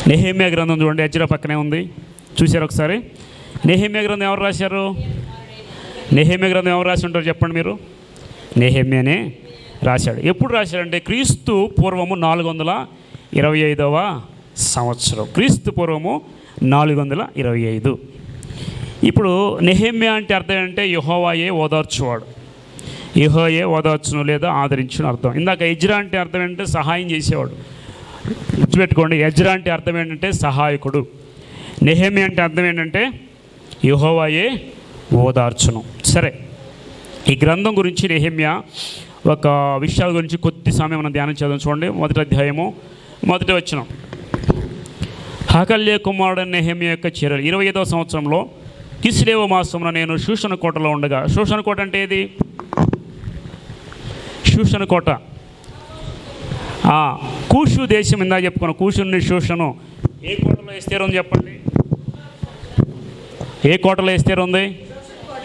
నెహెమ్యా గ్రంథం చూడండి, ఎజ్రా పక్కనే ఉంది, చూశారు ఒకసారి. నెహెమ్యా గ్రంథం ఎవరు రాశారు? నెహెమ్యా గ్రంథం ఎవరు రాసి ఉంటారు చెప్పండి మీరు? నెహెమ్యానే రాశాడు. ఎప్పుడు రాశాడంటే క్రీస్తు పూర్వము 425వ సంవత్సరం. క్రీస్తు పూర్వము 425. ఇప్పుడు నెహెమ్యా అంటే అర్థం ఏంటంటే యెహోవాయే ఓదార్చువాడు, యెహోవాయే ఓదార్చును లేదా ఆదరించును అర్థం. ఇందాక ఎజ్రా అంటే అర్థం ఏంటంటే సహాయం చేసేవాడు. గుర్తుపెట్టుకోండి, ఎజ్రా అంటే అర్థం ఏంటంటే సహాయకుడు. నెహెమ్యా అంటే అర్థం ఏంటంటే యెహోవాయే ఓదార్చును. సరే, ఈ గ్రంథం గురించి నెహెమ్యా ఒక విషయాల గురించి కొద్ది సమయం మనం ధ్యానం చేద్దాం. చూడండి, 1వ అధ్యాయము 1వ వచనం. హకల్య కుమారుడైన నెహెమ్యా యొక్క చర్యలు. 25వ సంవత్సరంలో కిస్లేవ మాసమున నేను షూషణ కోటలో ఉండగా. షూషణ కోట అంటే ఏది? షూషణ కోట కూషు దేశం. ఇందా చెప్పుకున్నాను, కూషుని షూషను ఏ కోటలో ఎస్తేరు ఉంది చెప్పండి? ఏ కోటలో ఎస్తేరు ఉంది?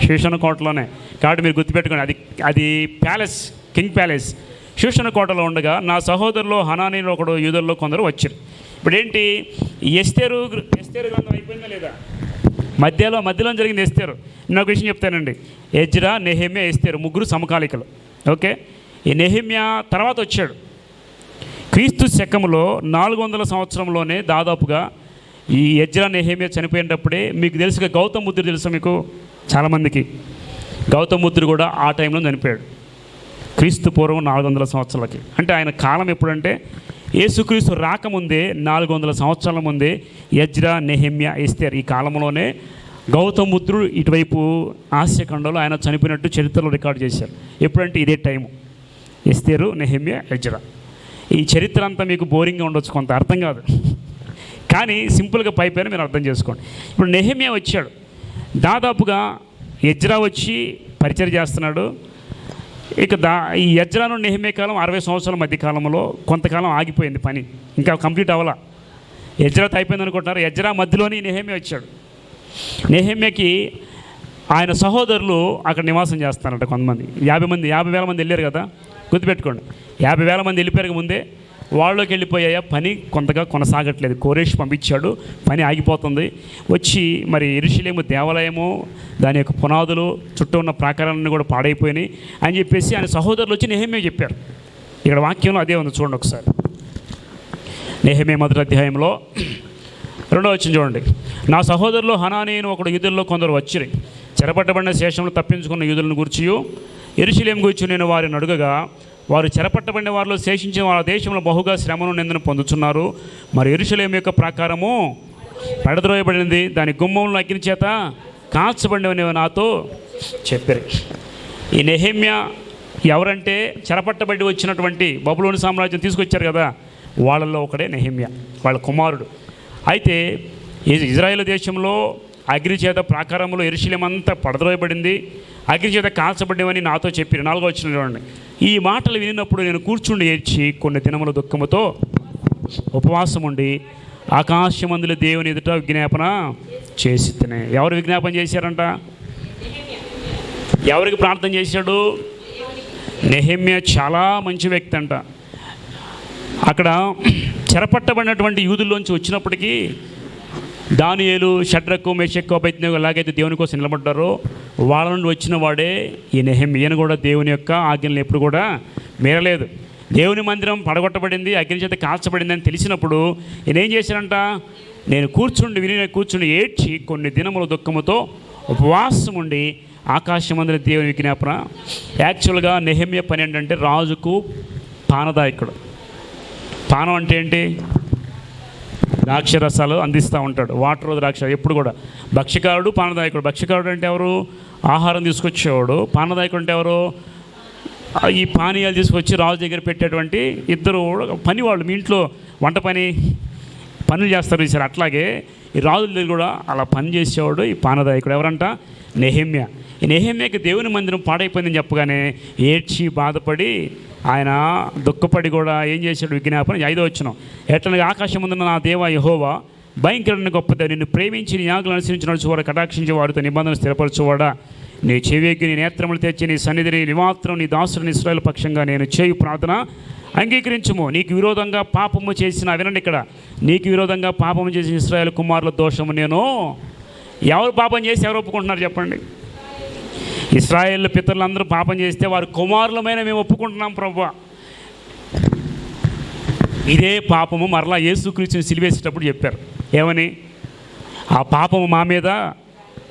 షూషణ కోటలోనే. కాబట్టి మీరు గుర్తుపెట్టుకోండి, అది ప్యాలెస్, కింగ్ ప్యాలెస్. షూషణ కోటలో ఉండగా నా సహోదరులు హనానీలో ఒకడు, యూదుల్లో కొందరు వచ్చారు. ఇప్పుడు ఏంటి, ఎస్తేరు గ్రంథం అయిపోయిందా లేదా? మధ్యలో జరిగింది ఎస్తేరు. నేను ఒక విషయం చెప్తానండి, ఎజ్రా, నెహెమ్యా, ఎస్తేరు ముగ్గురు సమకాలికలు. ఓకే, ఈ నెహెమ్యా తర్వాత వచ్చాడు. క్రీస్తు శకములో 400 సంవత్సరంలోనే దాదాపుగా ఈ ఎజ్రా, నెహెమ్యా చనిపోయినప్పుడే. మీకు తెలుసుగా గౌతమ బుద్ధుడు తెలుసా మీకు? చాలామందికి గౌతమ బుద్ధుడు కూడా ఆ టైంలో చనిపోయాడు, క్రీస్తు పూర్వం 400 సంవత్సరాలకి. అంటే ఆయన కాలం ఎప్పుడంటే యేసుక్రీస్తు రాకముందే 400 సంవత్సరాల ముందే ఎజ్రా, నెహెమ్యా, ఎస్తేర్ ఈ కాలంలోనే గౌతమ బుద్ధుడు ఇటువైపు ఆసియా ఖండంలో ఆయన చనిపోయినట్టు చరిత్రలో రికార్డు చేశారు. ఎప్పుడంటే ఇదే టైము, ఎస్తేరు, నెహెమ్యా, ఎజ్రా. ఈ చరిత్ర అంతా మీకు బోరింగ్గా ఉండొచ్చు, కొంత అర్థం కాదు, కానీ సింపుల్గా పైపైన మీరు అర్థం చేసుకోండి. ఇప్పుడు నెహెమ్యా వచ్చాడు, దాదాపుగా ఎజ్రా వచ్చి పరిచయం చేస్తున్నాడు. ఇక ఈ ఎజ్రాను నెహెమ్యా కాలం 60 సంవత్సరాల మధ్య కాలంలో కొంతకాలం ఆగిపోయింది పని, ఇంకా కంప్లీట్ అవ్వాల. ఎజ్రాతో అయిపోయింది అనుకుంటున్నారు. ఎజ్రా మధ్యలోని నెహెమ్యా వచ్చాడు. నెహెమ్యాకి ఆయన సహోదరులు అక్కడ నివాసం చేస్తారట కొంతమంది. 50,000 మంది వెళ్ళారు కదా, గుర్తుపెట్టుకోండి. 50,000 మంది వెళ్ళిపోయాక ముందే వాళ్ళలోకి వెళ్ళిపోయాయా, పని కొంతగా కొనసాగట్లేదు. కోరేష్ పంపించాడు, పని ఆగిపోతుంది. వచ్చి మరి యెరూషలేము దేవాలయము, దాని యొక్క పునాదులు, చుట్టూ ఉన్న ప్రాకారాలన్నీ కూడా పాడైపోయినాయి అని చెప్పేసి ఆయన సహోదరులు వచ్చి నెహెమ్యా చెప్పారు. ఇక్కడ వాక్యంలో అదే ఉంది, చూడండి ఒకసారి. నెహెమ్యా 1వ అధ్యాయంలో 2వ వచనం చూడండి. నా సహోదరులు హనానీను ఒకడు యూదుల్లో కొందరు వచ్చిరి. చెరపట్టబడిన శేషంలో తప్పించుకున్న యూదులను గూర్చియు యెరూషలేము గూర్చి నేను వారిని అడుగగా, వారు చెరపట్టబడిన వారిలో శేషించిన వారి దేశంలో బహుగా శ్రమను నిందను పొందుతున్నారు. మరి యెరూషలేము యొక్క ప్రాకారము పడద్రోయబడినది, దాని గుమ్మంలో అగ్ని చేత కాల్చబడినవని నాతో చెప్పారు. ఈ నెహెమ్యా ఎవరంటే చెరపట్టబడి వచ్చినటువంటి బబులోను సామ్రాజ్యం తీసుకొచ్చారు కదా, వాళ్ళల్లో ఒకడే నెహెమ్యా, వాళ్ళ కుమారుడు. అయితే ఇజ్రాయేల్ దేశంలో అగ్ని చేత ప్రాకారంలో యెరూషలేము అంతా పడద్రోయబడింది, అగ్ని చేత కాల్చబడినవని నాతో చెప్పారు. 4వ వచనం చూడండి. ఈ మాటలు వినినప్పుడు నేను కూర్చుండి ఏడ్చి కొన్ని దినముల దుఃఖముతో ఉపవాసం ఉండి ఆకాశమందుల దేవుని ఎదుట విజ్ఞాపన చేసి తినే. ఎవరు విజ్ఞాపన చేశారంట? ఎవరికి ప్రార్థన చేశాడు? నెహెమ్యా చాలా మంచి వ్యక్తి అంట. అక్కడ చెరపట్టబడినటువంటి యూదుల్లోంచి వచ్చినప్పటికీ దానియేలు, షడ్రకు, మెషక్కు, అబేద్నెగో ఎలాగైతే దేవుని కోసం నిలబడ్డారో వాళ్ళ నుండి వచ్చిన వాడే ఈ నెహెమ్యా. ఈయన కూడా దేవుని యొక్క ఆజ్ఞలను ఎప్పుడు కూడా మీరలేదు. దేవుని మందిరం పడగొట్టబడింది, అగ్ని చేత కాల్చబడింది అని తెలిసినప్పుడు ఈయన ఏం చేశారంట, నేను కూర్చుండి ఏడ్చి కొన్ని దినముల దుఃఖముతో ఉపవాసం ఉండి ఆకాశమందుల దేవుని విజ్ఞాపన. యాక్చువల్గా నెహెమ్యా పని ఏంటంటే రాజుకు పానదాయకుడు. పానం అంటే ఏంటి? ద్రాక్షరసాలు అందిస్తూ ఉంటాడు, వాటర్ ద్రాక్ష ఎప్పుడు కూడా. భక్ష్యకారుడు, పానదాయకుడు. భక్ష్యకారుడు అంటే ఎవరు? ఆహారం తీసుకొచ్చేవాడు. పానదాయకుడు అంటే ఎవరు? ఈ పానీయాలు తీసుకొచ్చి రాజు దగ్గర పెట్టేటువంటి ఇద్దరు పని వాళ్ళు. మీ ఇంట్లో వంట పనులు చేస్తారు చూసారు, అట్లాగే ఈ రాజుల దగ్గర కూడా అలా పని చేసేవాడు ఈ పానదాయకుడు. ఎవరంట? నెహెమ్యా. ఈ నెహెమ్యాకి దేవుని మందిరం పాడైపోయిందని చెప్పగానే ఏడ్చి బాధపడి ఆయన దుఃఖపడి కూడా ఏం చేశాడు? విజ్ఞాపన. 5వ వచనం. ఎట్లనగా ఆకాశం ముందున్న నా దేవా యెహోవా భయంకరమైన గొప్ప నిన్ను ప్రేమించి నీ ఆజ్ఞలను అనుసరించి నడుచువాడు, కటాక్షించే వారితో నిబంధన స్థిరపరచువాడా, నీ చెవికి నీ నేత్రములు తెచ్చి నీ సన్నిధిని నిమాత్రం నీ దాసుని ఇశ్రాయేలు పక్షంగా నేను చేయు ప్రార్థన అంగీకరించుము. నీకు విరోధంగా పాపము చేసిన, వినండి ఇక్కడ, నీకు విరోధంగా పాపము చేసిన ఇశ్రాయేలు కుమారుల దోషము నేను. ఎవరు పాపం చేసి ఎవరు ఒప్పుకుంటున్నారు చెప్పండి? ఇశ్రాయేలు పితరులందరూ పాపం చేస్తే వారి కుమారులమైన మేము ఒప్పుకుంటున్నాం ప్రభువా. ఇదే పాపము మరలా యేసుక్రీస్తుని సిలువేసేటప్పుడు చెప్పారు. ఏమని? ఆ పాపము మా మీద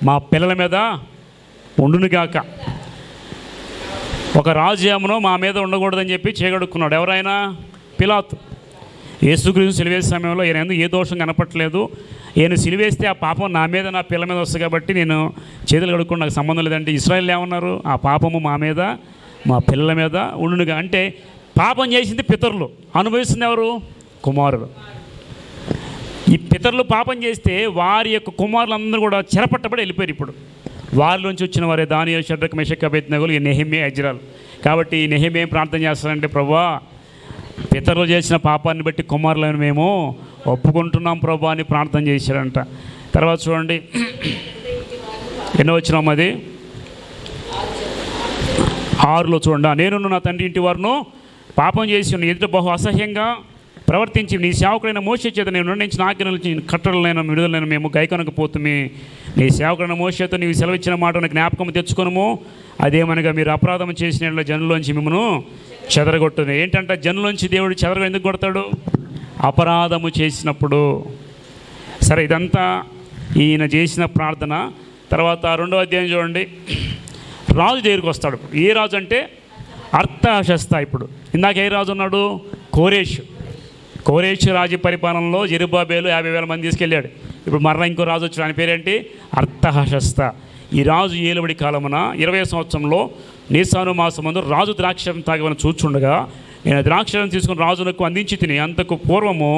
మా పిల్లల మీద ఉండునుగాక. ఒక రాజ్యమును మా మీద ఉండకూడదని చెప్పి చేయగడుక్కున్నాడు. ఎవరైనా? పిలాతు. యేసుక్రీస్తు సిలువేసే సమయంలో ఈయన ఎందుకు ఏ దోషం కనపట్లేదు, ఈయన సిలువేస్తే ఆ పాపం నా మీద నా పిల్లల మీద వస్తుంది కాబట్టి నేను చేతులు కడుక్కుని నాకు సంబంధం లేదంటే ఇశ్రాయేలు ఏమన్నారు? ఆ పాపము మా మీద మా పిల్లల మీద ఉండునుగా. అంటే పాపం చేసింది పితరులు, అనుభవిస్తుంది ఎవరు? కుమారులు. ఈ పితరులు పాపం చేస్తే వారి యొక్క కుమారులందరూ కూడా చెరపట్టబడి వెళ్ళిపోయారు. ఇప్పుడు వారిలోంచి వచ్చిన వారే దానియేలు, షద్రకు, మెషకు, అబేద్నెగోలు, ఈ నెహెమ్యా, ఎజ్రాలు. కాబట్టి ఈ నెహెమ్యా ఏం ప్రార్థన చేస్తారంటే, ప్రభువా పితరులు చేసిన పాపాన్ని బట్టి కుమారులను మేము ఒప్పుకుంటున్నాం ప్రభువా అని ప్రార్థన చేశారంట. తర్వాత చూడండి ఎన్నో వచ్చినాం, అది 6లో చూడండి. నేను నా తండ్రి ఇంటి వారును పాపం చేసి ఉన్న ఎదుట బహు అసహ్యంగా ప్రవర్తించి నీ సేవకుడైన మోషే చేత నేను నిర్ణయించిన ఆజ్ఞలు కట్టడలైన విడుదలైన మేము గైకొనకపోతుమి. నీ సేవకుడైన మోషేతో నీవు సెలవిచ్చిన మాటను జ్ఞాపకం తెచ్చుకొనుము. అదేమనగా మీరు అపరాధం చేసిన జనులోంచి మిమ్మను చెదరగొట్టును. ఏంటంటే జనులోంచి దేవుడు చెదరగ ఎందుకు కొడతాడు? అపరాధము చేసినప్పుడు. సరే, ఇదంతా ఈయన చేసిన ప్రార్థన. తర్వాత 2వ అధ్యాయం చూడండి. రాజు దగ్గరికి వస్తాడు. ఏ రాజు అంటే అర్తహషస్త. ఇప్పుడు ఇందాక ఏ రాజు ఉన్నాడు? కోరేషు రాజు పరిపాలనలో జెరుబ్బాబెలు 50,000 మంది తీసుకెళ్ళాడు. ఇప్పుడు మరలా ఇంకో రాజు వచ్చాడు. ఆయన పేరేంటి? అర్తహషస్త. ఈ రాజు ఏలుబడి కాలమున 20వ సంవత్సరంలో నీసాను మాసమందు రాజు ద్రాక్షరం తాగమని చూచుండగా నేను ద్రాక్షరం తీసుకుని రాజులకు అందించి తిని, అంతకు పూర్వము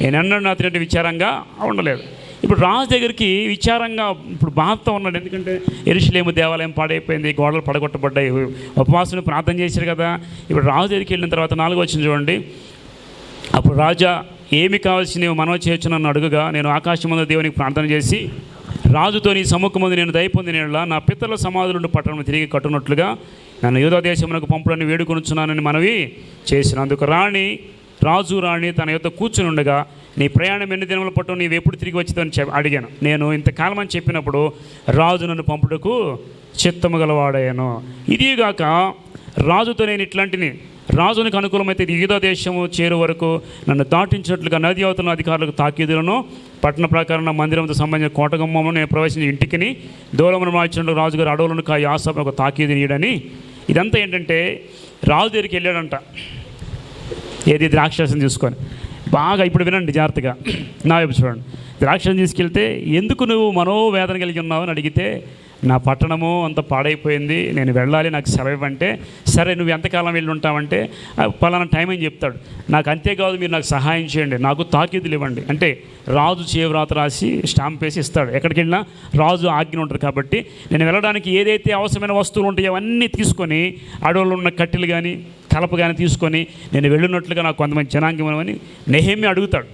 నేను ఎన్నడూ నా తినట్టు విచారంగా ఉండలేదు. ఇప్పుడు రాజు దగ్గరికి విచారంగా ఇప్పుడు బాధతో ఉన్నాడు. ఎందుకంటే యెరూషలేము దేవాలయం పాడైపోయింది, గోడలు పడగొట్టబడ్డాయి, ఉపవాసం ప్రార్థన చేశారు కదా. ఇప్పుడు రాజు దగ్గరికి వెళ్ళిన తర్వాత 4వ వచనం చూడండి. అప్పుడు రాజా ఏమి కావాల్సి నీవు మనవి చేయొచ్చు నన్ను అడుగుగా, నేను ఆకాశమందు దేవునికి ప్రార్థన చేసి రాజుతో నీ సముఖమందు నేను దయ పొందిన నా పితరుల సమాధుల నుండి పట్టణం తిరిగి కట్టునట్లుగా నన్ను యూదా దేశమునకు పంపుడని వేడుకొనుచున్నానని మనవి చేసినందుకు రాజు రాణి తన యొద్ద కూర్చుని ఉండగా, నీ ప్రయాణం ఎన్ని దినముల పట్టు, నీవు ఎప్పుడు తిరిగి వచ్చిందని అడిగాను. నేను ఇంతకాలం అని చెప్పినప్పుడు రాజు నన్ను పంపుటకు చిత్తము గలవాడాను. ఇదిగాక రాజుతో నేను ఇట్లాంటిని, రాజునికి అనుకూలమైతే యూదా దేశము చేరు వరకు నన్ను దాటించినట్లుగా నది అవతల అధికారులకు తాకీదులను, పట్టణ ప్రకారం మందిరంతో సంబంధించిన కోటగమ్మను నేను ప్రవేశించిన ఇంటికి దూరమును మార్చినట్లు రాజుగారు అడవులను యాసప ఒక తాకీదు నీయడని. ఇదంతా ఏంటంటే రాజు దగ్గరికి వెళ్ళాడంట. ఏది? ద్రాక్షరసం తీసుకొని. బాగా ఇప్పుడు వినండి జాగ్రత్తగా, నా వైపు చూడండి. ద్రాక్షరసం తీసుకెళ్తే ఎందుకు నువ్వు మనోవేదన కలిగి ఉన్నావు అని అడిగితే, నా పట్టణము అంత పాడైపోయింది, నేను వెళ్ళాలి, నాకు సెలవు ఇవ్వంటే, సరే నువ్వు ఎంతకాలం వెళ్ళి ఉంటావంటే పలానా టైం అని చెప్తాడు. నాకు అంతేకాదు, మీరు నాకు సహాయం చేయండి, నాకు తాకీదులు ఇవ్వండి అంటే రాజు చేవ్రాత రాసి స్టాంప్ వేసి ఇస్తాడు. ఎక్కడికి వెళ్ళినా రాజు ఆజ్ఞ ఉంటుంది కాబట్టి నేను వెళ్ళడానికి ఏదైతే అవసరమైన వస్తువులు ఉంటాయో అవన్నీ తీసుకొని, అడవుల్లో ఉన్న కట్టెలు కానీ కలప కానీ తీసుకొని నేను వెళ్ళినట్లుగా నాకు కొంతమంది జనాంగం అని నెహెమ్యా అడుగుతాడు.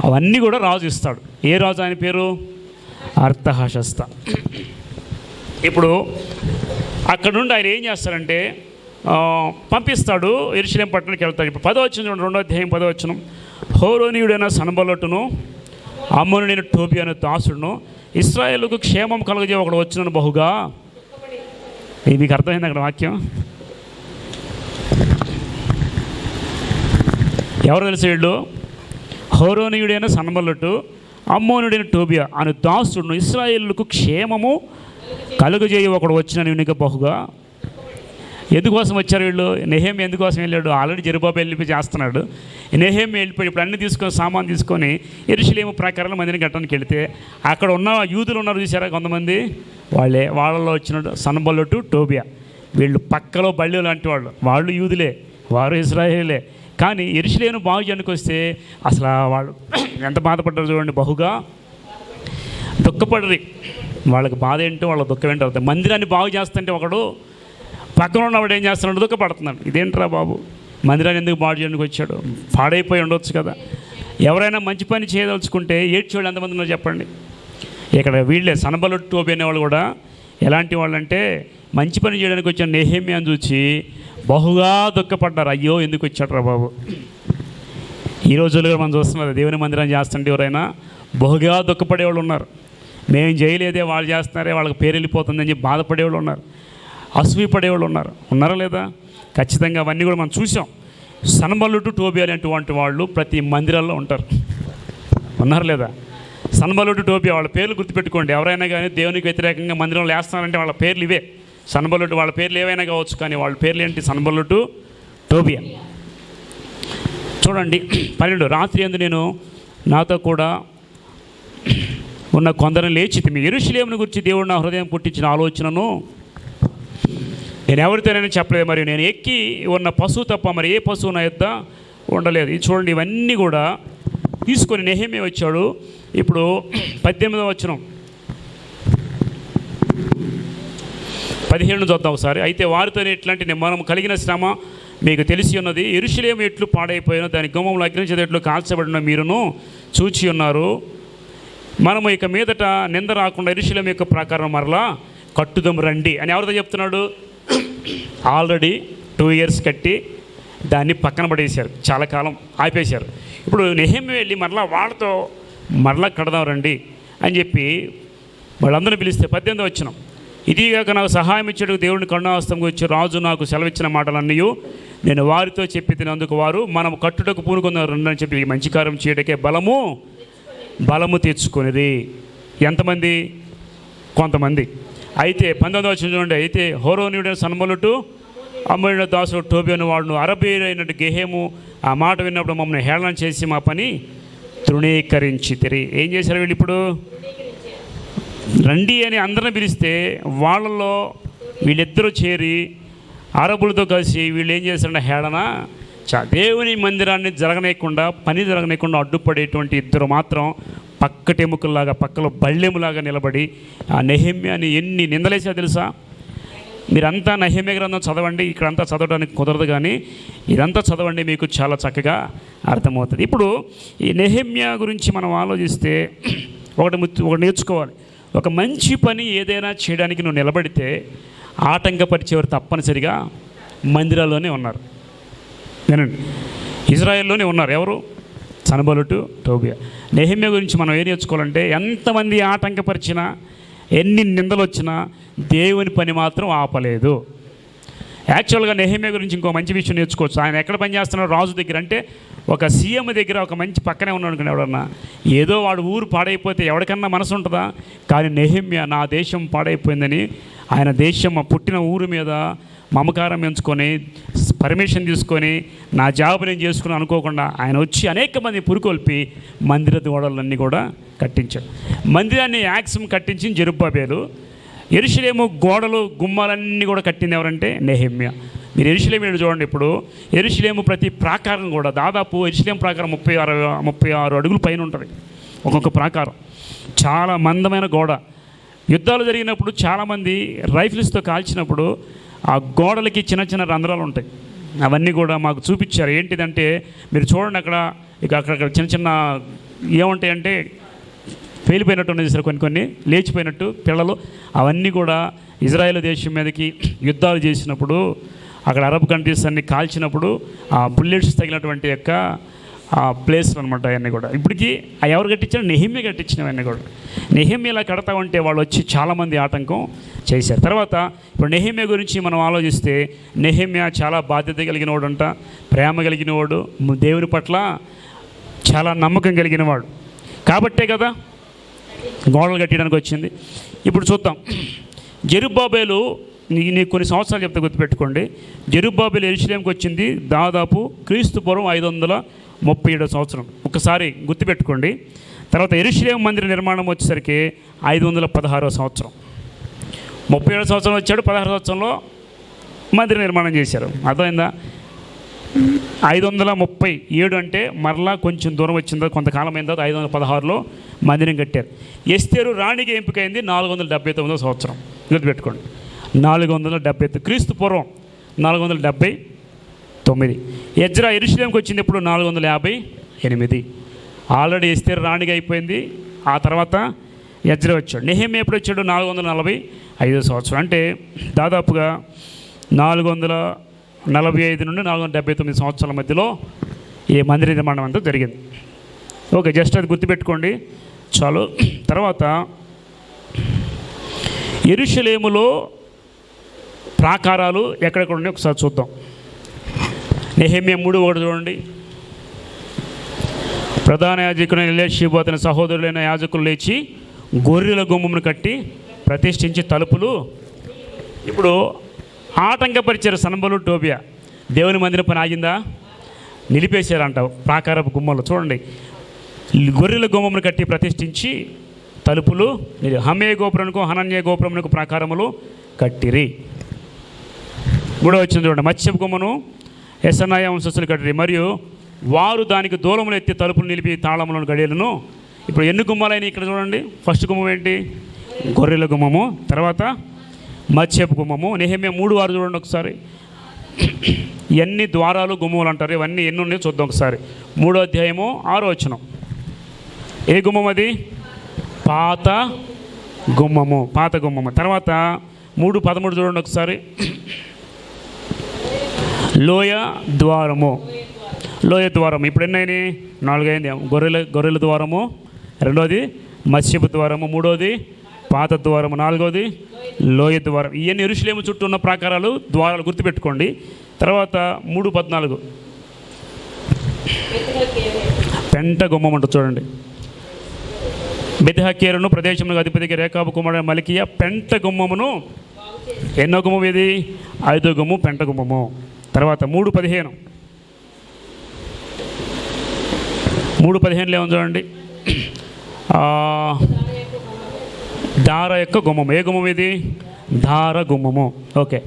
అవన్నీ కూడా రాజు ఇస్తాడు. ఏ రాజు? ఆయన పేరు అర్తహషస్త. ఇప్పుడు అక్కడ నుండి ఆయన ఏం చేస్తారంటే పంపిస్తాడు, యెరూషలేం పట్టణానికి వెళ్తాడు. ఇప్పుడు 10వ వచనం, 2వ అధ్యాయం 10వ వచనం. హోరోనీయుడైన సన్బల్లటును అమ్మోనీయుడైన టోబియా అనే దాసుడును ఇశ్రాయేలుకు క్షేమం కలుగజే ఒకడు వచ్చినను బహుగా. ఇది మీకు అర్థమైంది అక్కడ వాక్యం? ఎవరు తెలుసు వీళ్ళు? హోరోనీయుడైన సన్బల్లటు, అమ్మోనీయుడైన టోబియా అనే దాసుడును ఇశ్రాయేలుకు క్షేమము కలుగజేయ ఒకడు వచ్చిన నీకు బహుగా. ఎందుకోసం వచ్చారు వీళ్ళు? నెహెమ్యా ఎందుకోసం వెళ్ళాడు? ఆల్రెడీ జెరుబ్బాబెలు వెళ్ళిపోయి చేస్తున్నాడు. నెహెమ్యా వెళ్ళిపోయి ఇప్పుడు అన్నీ తీసుకొని సామాన్ తీసుకొని యెరూషలేము ప్రకారం మందిని కట్టడానికి వెళితే అక్కడ ఉన్న యూదులు ఉన్నారు చూసారా కొంతమంది, వాళ్ళలో వచ్చిన సన్బల్లటు, టోబియా. వీళ్ళు పక్కలో బళ్ళు లాంటి వాళ్ళు యూదులే, వారు ఇశ్రాయేలే. కానీ యెరూషలేము బాగు చేయడానికి వస్తే అసలు వాళ్ళు ఎంత బాధపడ్డారు చూడండి. బహుగా దుఃఖపడరు. వాళ్ళకి బాధ ఏంటో వాళ్ళ దుఃఖం ఏంటో అవుతాయి. మందిరాన్ని బాగు చేస్తుంటే ఒకడు పక్కన ఉన్నవాడు ఏం చేస్తున్నాడు? దుఃఖపడుతున్నాడు. ఇదేంట్రా బాబు, మందిరాన్ని ఎందుకు బాగు చేయడానికి వచ్చాడు? పాడైపోయి ఉండొచ్చు కదా. ఎవరైనా మంచి పని చేయదలుచుకుంటే ఏడ్చేవాళ్ళు ఎంతమంది ఉన్నారు చెప్పండి? ఇక్కడ వీళ్ళే సన్బల్లటు, టోబియా అనేవాళ్ళు కూడా ఎలాంటి వాళ్ళంటే మంచి పని చేయడానికి వచ్చిన నెహెమ్యాను చూసి బహుగా దుఃఖపడ్డారు. అయ్యో ఎందుకు వచ్చాడు బాబు. ఈ రోజుల్లో మనం చూస్తున్నారు, దేవుని మందిరం చేస్తుంటే ఎవరైనా బహుగా దుఃఖపడేవాళ్ళు ఉన్నారు. మేము చేయలేదే, వాళ్ళు చేస్తున్నారే, వాళ్ళకి పేరు వెళ్ళిపోతుందని చెప్పి బాధపడేవాళ్ళు ఉన్నారు, అసూయపడేవాళ్ళు ఉన్నారా లేదా? ఖచ్చితంగా అవన్నీ కూడా మనం చూసాం. సన్బల్లుటు టోబియా అటువంటి వాళ్ళు ప్రతి మందిరాల్లో ఉంటారు, ఉన్నారు లేదా? సన్బల్లుటు టోబియా వాళ్ళ పేర్లు గుర్తుపెట్టుకోండి. ఎవరైనా కానీ దేవునికి వ్యతిరేకంగా మందిరంలో వేస్తున్నారంటే వాళ్ళ పేర్లు ఇవే. సన్బల్లుటు వాళ్ళ పేర్లు ఏవైనా కావచ్చు, కానీ వాళ్ళ పేర్లు ఏంటి? సన్బల్లుటు టోబియా. చూడండి 12, రాత్రి అందు నేను నాతో కూడా ఉన్న కొందరిని లేచి యెరూషలేమును గురించి దేవుడు నా హృదయం పుట్టించిన ఆలోచనను నేను ఎవరితోనైనా చెప్పలేదు, మరియు నేను ఎక్కి ఉన్న పశువు తప్ప మరి ఏ పశువు నా యొద్ద ఉండలేదు. ఇది చూడండి, ఇవన్నీ కూడా తీసుకొని నెహెమ్యా వచ్చాడు. ఇప్పుడు 18వ వచనం 17 చూద్దాం ఒకసారి. అయితే వారితో ఇట్లాంటి మనం కలిగిన శ్రమ మీకు తెలిసి ఉన్నది. యెరూషలేము ఎట్లు పాడైపోయినో దాని గుమ్మములు అగ్నించేది ఎట్లు కాల్చబడిన మీరును చూచి ఉన్నారు. మనము ఇక మీదట నింద రాకుండా యెరూషలేము యొక్క ప్రకారం మరలా కట్టుదం రండి అని ఎవరితో చెప్తున్నాడు? ఆల్రెడీ 2 years కట్టి దాన్ని పక్కన పడేశారు, చాలా కాలం ఆపేశారు. ఇప్పుడు నెహెమ్యా వెళ్ళి మరలా వాళ్ళతో మరలా కడదాం రండి అని చెప్పి వాళ్ళందరినీ పిలిస్తే 18వ వచనం, ఇదిగాక నాకు సహాయం ఇచ్చేందుకు దేవుడిని కరుణాహస్తం గురించి రాజు నాకు సెలవిచ్చిన మాటలన్నీ నేను వారితో చెప్పి తినందుకు వారు మనం కట్టుటకు పూనుకుందాం రండి అని చెప్పి మంచి కార్యం చేయడానికే బలము తెచ్చుకునేది. ఎంతమంది? కొంతమంది. అయితే 19వ వచనం చూడండి. అయితే హోరోనీయుడైన సన్బల్లుటు అమ్మడిన దాసుడు టోబియాను వాడును అరబీయుడైనట్టు గెహేము ఆ మాట విన్నప్పుడు మమ్మల్ని హేళన చేసి మా పని తృణీకరించితిరి. ఏం చేశారు వీళ్ళు? ఇప్పుడు రండి అని అందరిని పిలిస్తే వాళ్ళల్లో వీళ్ళిద్దరూ చేరి అరబులతో కలిసి వీళ్ళు ఏం చేశారంటే హేళన. దేవుని మందిరాన్ని పని జరగనేయకుండా అడ్డుపడేటువంటి ఇద్దరు మాత్రం పక్కటెముకల్లాగా పక్కలో బళ్ళెములాగా నిలబడి ఆ నెహెమ్యాని ఎన్ని నిందలేసా తెలుసా? మీరంతా నెహెమ్యా గ్రంథం చదవండి, ఇక్కడంతా చదవడానికి కుదరదు, కానీ ఇదంతా చదవండి, మీకు చాలా చక్కగా అర్థమవుతుంది. ఇప్పుడు ఈ నెహెమ్యా గురించి మనం ఆలోచిస్తే ఒకటి నేర్చుకోవాలి. ఒక మంచి పని ఏదైనా చేయడానికి నువ్వు నిలబడితే ఆటంకపరిచేవారు తప్పనిసరిగా మందిరాల్లోనే ఉన్నారు. నేనండి ఇజ్రాయెల్లోనే ఉన్నారు. ఎవరు? సన్బల్లుటు టోబియా. నెహెమ్యా గురించి మనం ఏం నేర్చుకోవాలంటే ఎంతమంది ఆటంకపరిచినా ఎన్ని నిందలు వచ్చినా దేవుని పని మాత్రం ఆపలేదు. యాక్చువల్గా నెహెమ్యా గురించి ఇంకో మంచి విషయం నేర్చుకోవచ్చు. ఆయన ఎక్కడ పనిచేస్తున్నాడు? రాజు దగ్గర. అంటే ఒక సీఎం దగ్గర ఒక మంచి పక్కనే ఉన్నాడు అనుకుని ఎవడన్నా ఏదో వాడు ఊరు పాడైపోతే ఎవరికన్నా మనసు ఉంటుందా? కానీ నెహెమ్యా నా దేశం పాడైపోయిందని ఆయన దేశం పుట్టిన ఊరు మీద మమకారం ఎంచుకొని పర్మిషన్ తీసుకొని నా జాబ్ నేను చేసుకుని అనుకోకుండా ఆయన వచ్చి అనేక మంది పురుకొల్పి మందిర గోడలన్నీ కూడా కట్టించాడు. మందిరాన్ని యాక్సం కట్టించింది జెరుబ్బాబెలు. యెరూషలేము గోడలు గుమ్మాలన్నీ కూడా కట్టింది ఎవరంటే నెహెమ్యా. మీరు యెరూషలేము చూడండి. ఇప్పుడు యెరూషలేము ప్రతి ప్రాకారం కూడా దాదాపు యెరూషలేము ప్రాకారం 36 అడుగుల పైన ఉంటుంది ఒక్కొక్క ప్రాకారం. చాలా మందమైన గోడ. యుద్ధాలు జరిగినప్పుడు చాలామంది రైఫిల్స్తో కాల్చినప్పుడు ఆ గోడలకి చిన్న చిన్న రంధ్రాలు ఉంటాయి. అవన్నీ కూడా మాకు చూపించారు. ఏంటిదంటే మీరు చూడండి, అక్కడ చిన్న చిన్న ఏముంటాయంటే పేలిపోయినట్టు ఉన్నది సార్, కొన్ని లేచిపోయినట్టు పిల్లలు. అవన్నీ కూడా ఇజ్రాయెల్ దేశం మీదకి యుద్ధాలు చేసినప్పుడు అక్కడ అరబ్ కంట్రీస్ అన్ని కాల్చినప్పుడు ఆ బుల్లెట్స్ తగినటువంటి యొక్క ఆ ప్లేస్లు అనమాట. అవన్నీ కూడా ఇప్పటికీ ఎవరు కట్టించారు? నెహెమ్యా కట్టించినవన్నీ కూడా. నెహెమ్యాలా కడతా ఉంటే వాళ్ళు వచ్చి చాలామంది ఆటంకం చేశారు. తర్వాత ఇప్పుడు నెహెమ్యా గురించి మనం ఆలోచిస్తే నెహెమ్యా చాలా బాధ్యత కలిగినవాడు అంట, ప్రేమ కలిగినవాడు, దేవుని పట్ల చాలా నమ్మకం కలిగినవాడు. కాబట్టే కదా గోడలు కట్టడానికి వచ్చింది. ఇప్పుడు చూద్దాం. జెరుబ్బాబెలు నీకు కొన్ని సంవత్సరాలు చెప్తే గుర్తుపెట్టుకోండి. జెరుబ్బాబెలు యెరూషలేముకి వచ్చింది దాదాపు క్రీస్తుపూర్వం 537 సంవత్సరం. ఒకసారి గుర్తుపెట్టుకోండి. తర్వాత యెరూషలేము మందిర నిర్మాణం వచ్చేసరికి 516 సంవత్సరం. 37 సంవత్సరం వచ్చాడు, 16 సంవత్సరంలో మందిర నిర్మాణం చేశారు. అర్థమైందా? 537 అంటే మరలా కొంచెం దూరం వచ్చిందో కొంతకాలం అయిన తర్వాత 516లో మందిరం కట్టారు. ఎస్తేరు రాణిగా ఎంపికైంది 479 సంవత్సరం. గుర్తుపెట్టుకోండి, 479 క్రీస్తు పూర్వం 479. ఎజ్రా యెరూషలేముకి వచ్చింది ఇప్పుడు 458. ఆల్రెడీ ఎస్తేరు రాణిగా అయిపోయింది. ఆ తర్వాత ఎజ్రా వచ్చాడు. నెహెమ్యా ఎప్పుడు వచ్చాడు? 445 సంవత్సరం. అంటే దాదాపుగా 445 నుండి 479 సంవత్సరాల మధ్యలో ఈ మందిర నిర్మాణం అంతా జరిగింది. ఓకే, జస్ట్ అది గుర్తుపెట్టుకోండి చాలు. తర్వాత యెరూషలేములో ప్రాకారాలు ఎక్కడెక్కడ ఉన్నాయో ఒకసారి చూద్దాం. నెహెమ్యా 3:1 చూడండి. ప్రధాన యాజకుడు ఎలీషీబు అతని సహోదరులైన యాజకులు లేచి గొర్రెల గుమ్మమును కట్టి ప్రతిష్ఠించి తలుపులు. ఇప్పుడు ఆటంకపరిచారు సన్బలు టోబియా. దేవుని మందిరం పని ఆగిందా? నిలిపేశారంట ప్రాకారపు గుమ్మలు. చూడండి, గొర్రెల గుమ్మమును కట్టి ప్రతిష్ఠించి తలుపులు. హమే గోపురమునకు హనన్య గోపురమునకు ప్రాకారములు కట్టిరి. 3వ వచనం చూడండి. మత్స్యపు గుమ్మను యెసనాయ వంశస్థులు కట్టిరి, మరియు వారు దానికి దూలములు ఎత్తి తలుపులు నిలిపి తాళములను గడియలను. ఇప్పుడు ఎన్ని గుమ్మాలైనా ఇక్కడ చూడండి. ఫస్ట్ గుమ్మం ఏంటి? గొర్రెల గుమ్మము. తర్వాత మత్స్యపు గుమ్మము. నెహెమ్యా 3:6 చూడండి ఒకసారి. ఎన్ని ద్వారాలు గుమ్మములు అంటారు, ఇవన్నీ ఎన్ని ఉన్నాయో చూద్దాం ఒకసారి. 3వ అధ్యాయము 6వ వచనం. ఏ గుమ్మం అది? పాత గుమ్మము. పాత గుమ్మము. తర్వాత 3:13 చూడండి ఒకసారి. లోయ ద్వారము. లోయ ద్వారము. ఇప్పుడు ఎన్నైనా 4 అయింది. గొర్రెల ద్వారము, 2వది మత్స్యపు ద్వారము, 3వది పాత ద్వారము, 4వది లోయ ద్వారం. ఇవన్నీ యెరూషలేము చుట్టూ ఉన్న ప్రాకారాలు, ద్వారాలు గుర్తుపెట్టుకోండి. తర్వాత 3:14 పెంట గుమ్మం అంట చూడండి. బెత్హకేరును ప్రదేశములకు అధిపతికి రేకాబు కుమారుడు మల్కీయా పెంట గుమ్మమును. ఎన్నో గుమ్మం ఇది? 5వ గుమ్మం పెంట గుమ్మము. తర్వాత 3:15 ఏమో చూడండి. దార యొక్క గుమ్మము. ఏ గుమ్మం ఇది? దార గుమ్మము. ఓకే,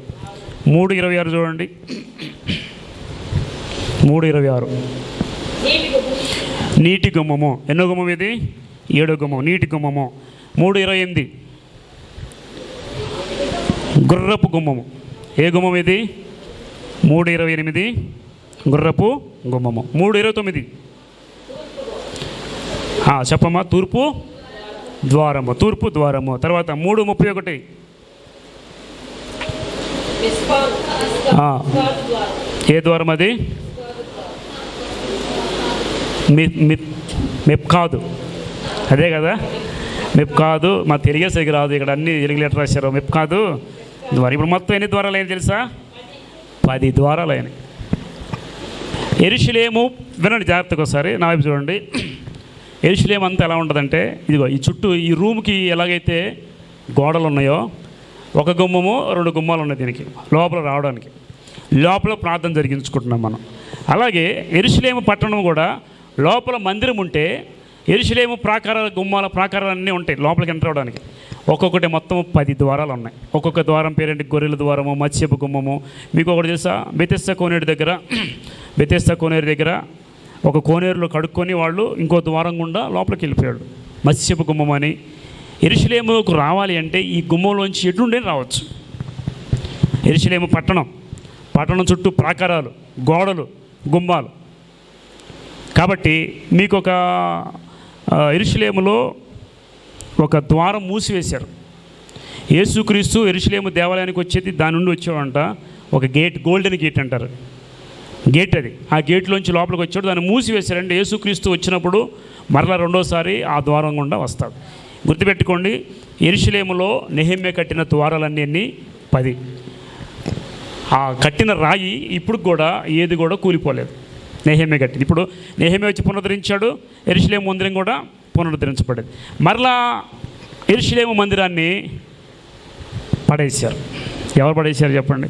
3:26 చూడండి. 3:26 నీటి గుమ్మము. ఎన్నో గుమ్మం ఇది? 7వ గుమ్మం, నీటి గుమ్మము. 3:28 గుర్రపు గుమ్మము. ఏ గుమ్మం ఇది? 3:28 గుర్రపు గుమ్మము. 3:29 చెప్పమ్మా. తూర్పు ద్వారము. తూర్పు ద్వారము. తర్వాత 3:31 ఏ ద్వారం అది? మెప్కాదు. అదే కదా, మెప్కాదు. మా తెలుగే సరిగ్గా రాదు, ఇక్కడ అన్ని తెలుగు లెటర్ రాశారు. మెప్కాదు ద్వారం. ఇప్పుడు మొత్తం ఎన్ని ద్వారాలు అయినాయి తెలుసా? 10 ద్వారాలు అయినాయి. యెరూషలేము వినండి జాగ్రత్తగా ఒకసారి, నా వైపు చూడండి. యెరూషలేము అంతా ఎలా ఉంటుందంటే, ఇదిగో ఈ చుట్టూ ఈ రూమ్కి ఎలాగైతే గోడలు ఉన్నాయో, ఒక గుమ్మము 2 గుమ్మాలు ఉన్నాయి దీనికి లోపల రావడానికి. లోపల ప్రార్థన జరిగించుకుంటున్నాం మనం. అలాగే యెరూషలేము పట్టణం కూడా లోపల మందిరం ఉంటే యెరూషలేము ప్రాకారాలన్నీ ఉంటాయి లోపలికి ఎంటర్ అవ్వడానికి. ఒక్కొక్కటి మొత్తం 10 ద్వారాలు ఉన్నాయి. ఒక్కొక్క ద్వారం పేరేంటి? గొర్రెల ద్వారము, మత్స్యపు గుమ్మము. మీకు ఒకటి తెలుసా? బెతెస్దా కోనేరు దగ్గర ఒక కోనేరులో కడుక్కొని వాళ్ళు ఇంకో ద్వారం గుండా లోపలికి వెళ్ళిపోయాడు. మత్స్యపు గుమ్మం అని. యెరూషలేముకు రావాలి అంటే ఈ గుమ్మంలోంచి ఎటుండే రావచ్చు. యెరూషలేము పట్టణం చుట్టూ ప్రాకారాలు, గోడలు, గుమ్మాలు. కాబట్టి మీకు ఒక యెరూషలేములో ఒక ద్వారం మూసివేశారు. యేసుక్రీస్తు యెరూషలేము దేవాలయానికి వచ్చేది దాని నుండి వచ్చేవాడంట. ఒక గేట్, గోల్డెన్ గేట్ అంటారు, గేట్ అది. ఆ గేట్లోంచి లోపలికి వచ్చాడు, దాన్ని మూసివేశారంటే యేసుక్రీస్తు వచ్చినప్పుడు మరలా రెండోసారి ఆ ద్వారం గుండా వస్తాడు. గుర్తుపెట్టుకోండి, యెరూషలేములో నెహెమ్యా కట్టిన ద్వారాలన్నీ 10. ఆ కట్టిన రాయి ఇప్పుడు కూడా ఏది కూడా కూలిపోలేదు. నెహెమ్యా కట్టింది. ఇప్పుడు నెహెమ్యా వచ్చి పునరుద్ధరించాడు, యెరూషలేము మందిరం కూడా పునరుద్ధరించబడింది. మరలా యెరూషలేము మందిరాన్ని పడేశారు. ఎవరు పడేశారు చెప్పండి?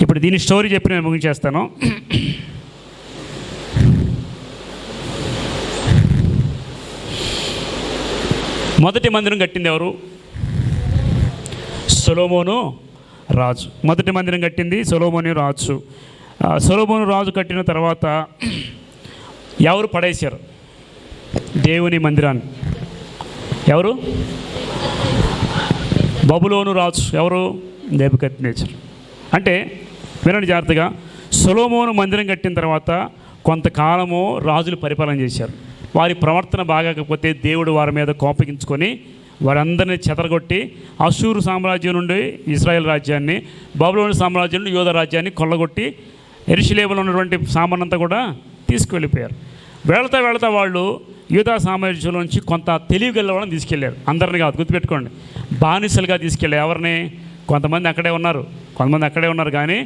ఇప్పుడు దీని స్టోరీ చెప్పి నేను ముగించేస్తాను. మొదటి మందిరం కట్టింది ఎవరు? సొలొమోను రాజు. మొదటి మందిరం కట్టింది సొలొమోను రాజు. సొలొమోను రాజు కట్టిన తర్వాత ఎవరు పడేశారు దేవుని మందిరాన్ని? ఎవరు? బబులోను రాజు. ఎవరు? నెబుకద్నెజర్. అంటే వినండి జాగ్రత్తగా, సొలొమోను మందిరం కట్టిన తర్వాత కొంతకాలము రాజులు పరిపాలన చేశారు. వారి ప్రవర్తన బాగకపోతే దేవుడు వారి మీద కోపగించుకొని వారందరినీ చెదరగొట్టి అషూరు సామ్రాజ్యం నుండి ఇశ్రాయేల్ రాజ్యాన్ని, బబులోను సామ్రాజ్యం నుండి యూదా రాజ్యాన్ని కొల్లగొట్టి యెరూషలేములో ఉన్నటువంటి సామానంతా కూడా తీసుకువెళ్ళిపోయారు. వెళతా వాళ్ళు యూదా సామ్రాజ్యం నుంచి కొంత తెలివిగల వాళ్ళని తీసుకెళ్ళారు. అందరిని కాదు, గుర్తుపెట్టుకోండి, బానిసలుగా తీసుకెళ్ళారు. ఎవరిని? కొంతమంది అక్కడే ఉన్నారు కానీ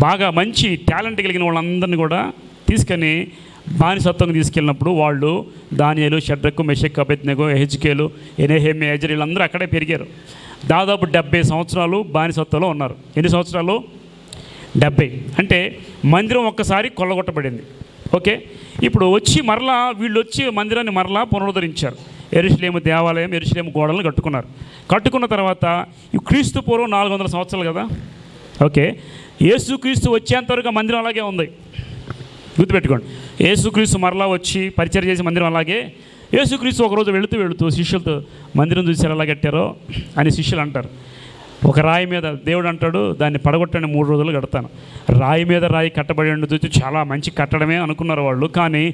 బాగా మంచి టాలెంట్ కలిగిన వాళ్ళందరినీ కూడా తీసుకొని బానిసత్వంగా తీసుకెళ్ళినప్పుడు వాళ్ళు దానియేలు, షడ్రకు, మెషక్, అబేద్నెగో, యెహెజ్కేలు, నెహెమ్యా, ఎజ్రా వీళ్ళందరూ అక్కడే పెరిగారు. దాదాపు 70 సంవత్సరాలు బానిసత్వంలో ఉన్నారు. ఎన్ని సంవత్సరాలు? 70. అంటే మందిరం ఒక్కసారి కొల్లగొట్టబడింది. ఓకే, ఇప్పుడు వీళ్ళు వచ్చి మందిరాన్ని మరలా పునరుద్ధరించారు. యెరూషలేము దేవాలయం, యెరూషలేము గోడలను కట్టుకున్న తర్వాత క్రీస్తు పూర్వం 400 సంవత్సరాలు కదా. ఓకే, యేసుక్రీస్తు వచ్చేంతవరకు మందిరం అలాగే ఉంది. గుర్తుపెట్టుకోండి, యేసుక్రీస్తు మరలా వచ్చి పరిచయం చేసే మందిరం అలాగే. యేసుక్రీస్తు ఒకరోజు వెళుతూ శిష్యులతో మందిరం చూసి ఎలా కట్టారో అని శిష్యులు అంటారు. ఒక రాయి మీద దేవుడు అంటాడు, దాన్ని పడగొట్టండి, 3 రోజులు కడతాను. రాయి మీద రాయి కట్టబడి చూసి చాలా మంచి కట్టడమే అనుకున్నారు వాళ్ళు. కానీ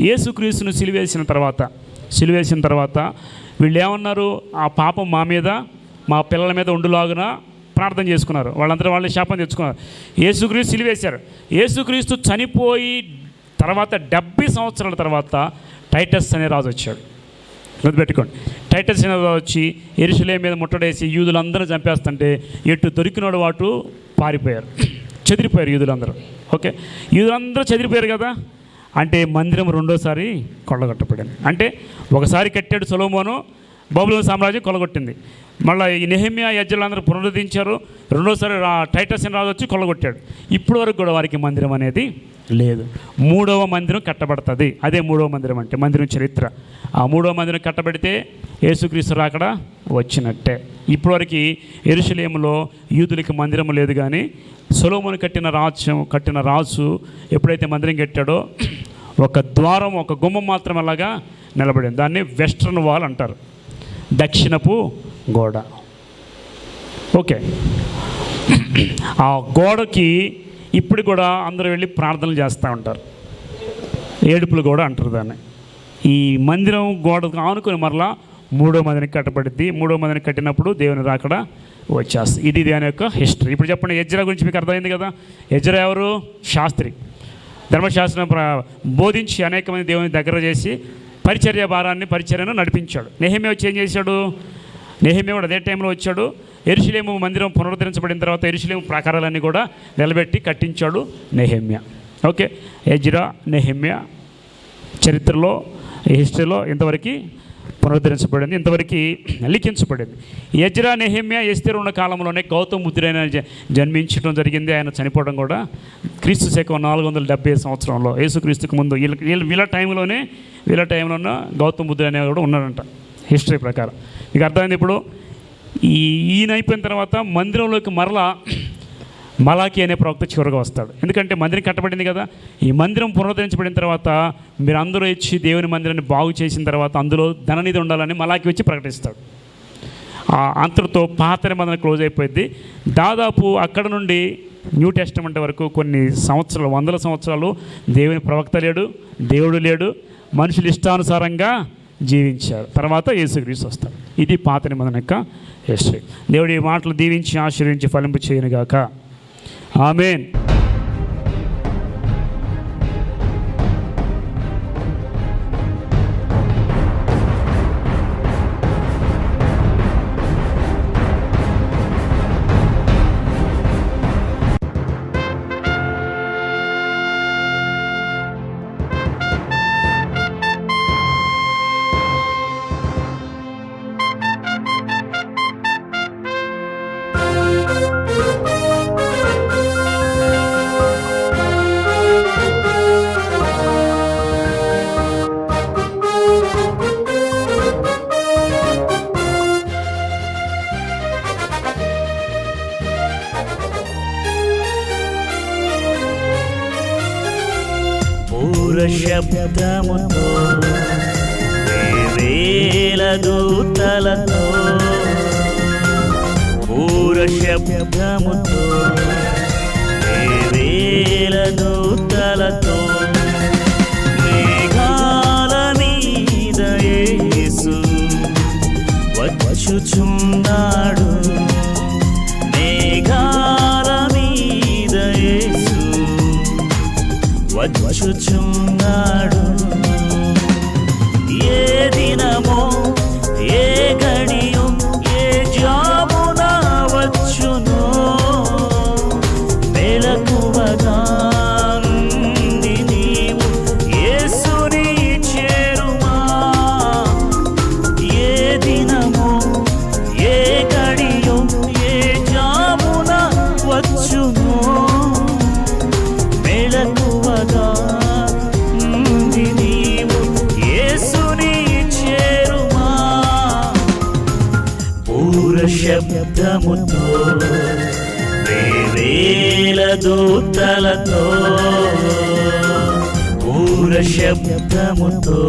యేసుక్రీస్తును సిలువేసిన తర్వాత వీళ్ళు ఏమన్నారు? ఆ పాపం మా మీద, మా పిల్లల మీద ఉండులాగున ప్రార్థన చేసుకున్నారు. వాళ్ళే శాపం తెచ్చుకున్నారు. యేసుక్రీస్తు సిలువేశారు. యేసుక్రీస్తు చనిపోయి తర్వాత 70 సంవత్సరాల తర్వాత టైటస్ అనే రాజు వచ్చాడు. గుర్తుపెట్టుకోండి, టైటస్ అనే రాజు వచ్చి యెరూషలేము మీద ముట్టడేసి యూదులందరూ చంపేస్తుంటే ఎటు దొరికినోడు వాటు పారిపోయారు, చెదిరిపోయారు యూదులందరూ. ఓకే, యూదులందరూ చెదిరిపోయారు కదా. అంటే మందిరం రెండోసారి కొల్లగొట్టబడింది. అంటే ఒకసారి కట్టాడు సొలొమోను, బబులోను సామ్రాజ్యం కొల్లగొట్టింది. మళ్ళీ ఈ నెహెమ్యా, ఎజ్రాలందరూ పునరుద్ధరించారు. రెండోసారి టైటస్ అని రాజు వచ్చి కొల్లగొట్టాడు. ఇప్పటి వరకు కూడా వారికి మందిరం అనేది లేదు. 3వ మందిరం కట్టబడుతుంది. అదే 3వ మందిరం అంటే మందిరం చరిత్ర. ఆ 3వ మందిరం కట్టబడితే యేసుక్రీస్తు రాకడ వచ్చినట్టే. ఇప్పటివరకు యెరూషలేములో యూదులకి మందిరం లేదు. కానీ సొలొమోను కట్టిన రాజు ఎప్పుడైతే మందిరం కట్టాడో ఒక ద్వారం, ఒక గుమ్మం మాత్రం అలాగా నిలబడింది. దాన్ని వెస్ట్రన్ వాల్ అంటారు, దక్షిణపు గోడ. ఓకే, ఆ గోడకి ఇప్పుడు కూడా అందరూ వెళ్ళి ప్రార్థనలు చేస్తూ ఉంటారు. ఏడుపులు గోడ అంటారు దాన్ని. ఈ మందిరం గోడకు ఆనుకొని మరలా 3వ మందిరం కట్టబడింది. 3వ మందిరం కట్టినప్పుడు దేవుని రాకడ వచ్చేస్తుంది. ఇది దాని యొక్క హిస్టరీ. ఇప్పుడు చెప్పండి, ఎజ్రా గురించి మీకు అర్థమైంది కదా. ఎజ్రా ఎవరు? శాస్త్రి. ధర్మశాస్త్రం బోధించి అనేక మంది దేవుని దగ్గర చేసి పరిచర్యను నడిపించాడు. నెహెమ్యా వచ్చి ఏం చేశాడు? నెహెమ్యా కూడా అదే టైంలో వచ్చాడు. యెరూషలేము మందిరం పునరుద్ధరించబడిన తర్వాత యెరూషలేము ప్రాకారాలన్నీ కూడా నిలబెట్టి కట్టించాడు నెహెమ్యా. ఓకే, ఎజ్రా, నెహెమ్యా చరిత్రలో, హిస్టరీలో ఇంతవరకు పునరుద్ధరించబడింది, ఇంతవరకు లిఖించబడింది. ఎజ్రా, నెహెమ్యా, ఎస్తేరు ఉన్న కాలంలోనే గౌతమ బుద్ధుడైన జన్మించడం జరిగింది. ఆయన చనిపోవడం కూడా క్రీస్తు శకం 470 సంవత్సరంలో, యేసుక్రీస్తుకు ముందు. వీళ్ళ టైంలో గౌతమ బుద్ధుడు అనేవాడు కూడా ఉన్నాడంట హిస్టరీ ప్రకారం. మీకు అర్థమైంది. ఇప్పుడు ఈయన అయిపోయిన తర్వాత మందిరంలోకి మలాకి అనే ప్రవక్త చివరిగా వస్తాడు. ఎందుకంటే మందిరం కట్టబడింది కదా. ఈ మందిరం పునరుద్ధరించబడిన తర్వాత మీరు అందరూ ఇచ్చి దేవుని మందిరాన్ని బాగు చేసిన తర్వాత అందులో ధననిధి ఉండాలని మలాకి వచ్చి ప్రకటిస్తాడు. అంతటితో పాత నిబంధన క్లోజ్ అయిపోయింది. దాదాపు అక్కడ నుండి న్యూ టెస్టమెంట్ వరకు కొన్ని సంవత్సరాలు, 100 సంవత్సరాలు దేవుని ప్రవక్త లేడు, దేవుడు లేడు, మనుషులు ఇష్టానుసారంగా జీవించారు. తర్వాత యేసుక్రీస్తు వస్తాడు. ఇది పాత నిబంధన యొక్క హిస్టరీ. దేవుడు ఈ మాటలు దీవించి ఆశీర్వించి ఫలింపు చేయనుగాక. ఆమేన్. శబ్దముతో వేల దూతలతో శబ్దముతో వేల దూతలతో మేఘాల శబ్దముతో వేవేల దూతలతో బూర శబ్దముతో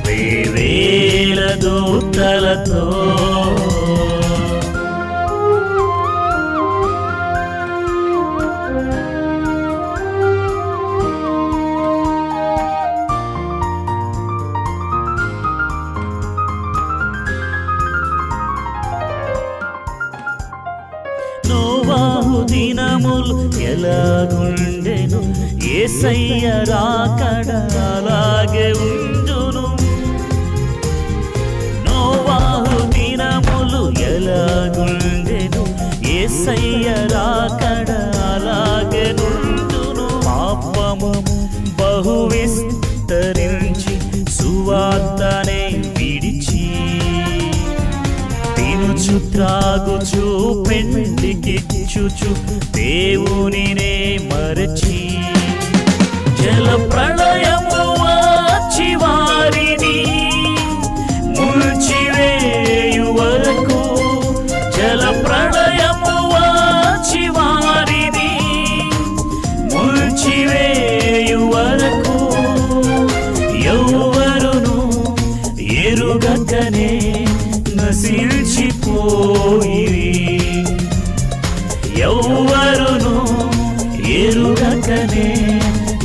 వేవేల దూతలతో నోవాహు దినములు ఎలాగుండెను, యేసయ్య రాకడ అలాగే ఉండును. నోవాహు దినములు ఎలాగుండెను, యేసయ్య రాకడ అలాగే ఉండును. పాపము బహు విస్తరించి సువార్తనే విడిచి తినుచు త్రాగుచు పెండికిచ్చుచు దేవునినే మరచి జల ప్రళయము వచ్చి వారిని ముంచివేయు వరకు, జల ప్రళయము వచ్చి వారిని ముంచివేయు వరకు ఎవ్వరును ఎరుగకనే నశించిపోయిరి, ఎవ్వరును ఎరుగకనే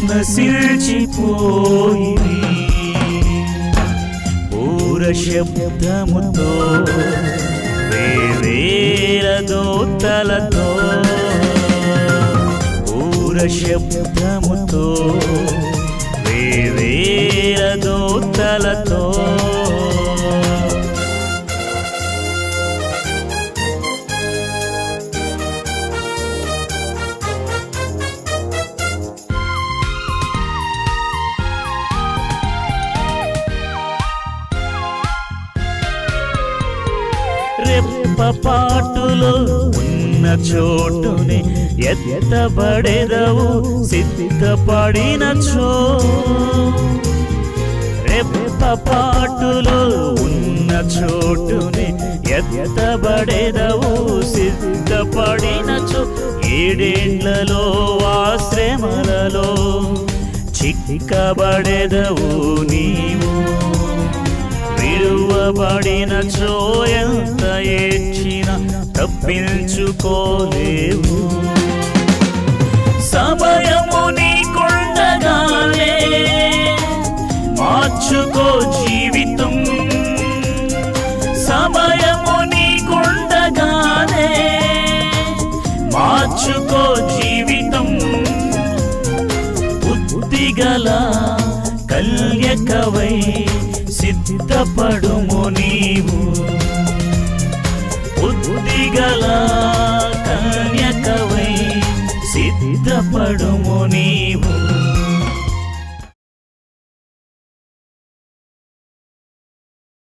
నశించిపోయిరి. బూర శబ్దముతో వేవేల దూతలతో బూర శబ్దముతో వేవేల దూతలతో రెప్పపాటులో ఉన్న చోటుని ఎత్తబడెదవు సిద్ధపడినచో, రెప్పపాటులో ఉన్న చోటుని ఎత్తబడెదవు సిద్ధపడినచో. ఏడేండ్లలో ఆశ్రమలలో చిక్కబడెదవు నీవు, విడువబడినచో ఎంత ఏడ్చిన తప్పించుకోలేవు. సమయము నీకుండగానే మార్చుకో జీవితం, సమయము నీకుండగానే మార్చుకో జీవితం. బుద్ధిగల కన్యకవై సిద్ధపడుము నీవు, బుద్ధిగల కన్యకవై సిద్ధపడు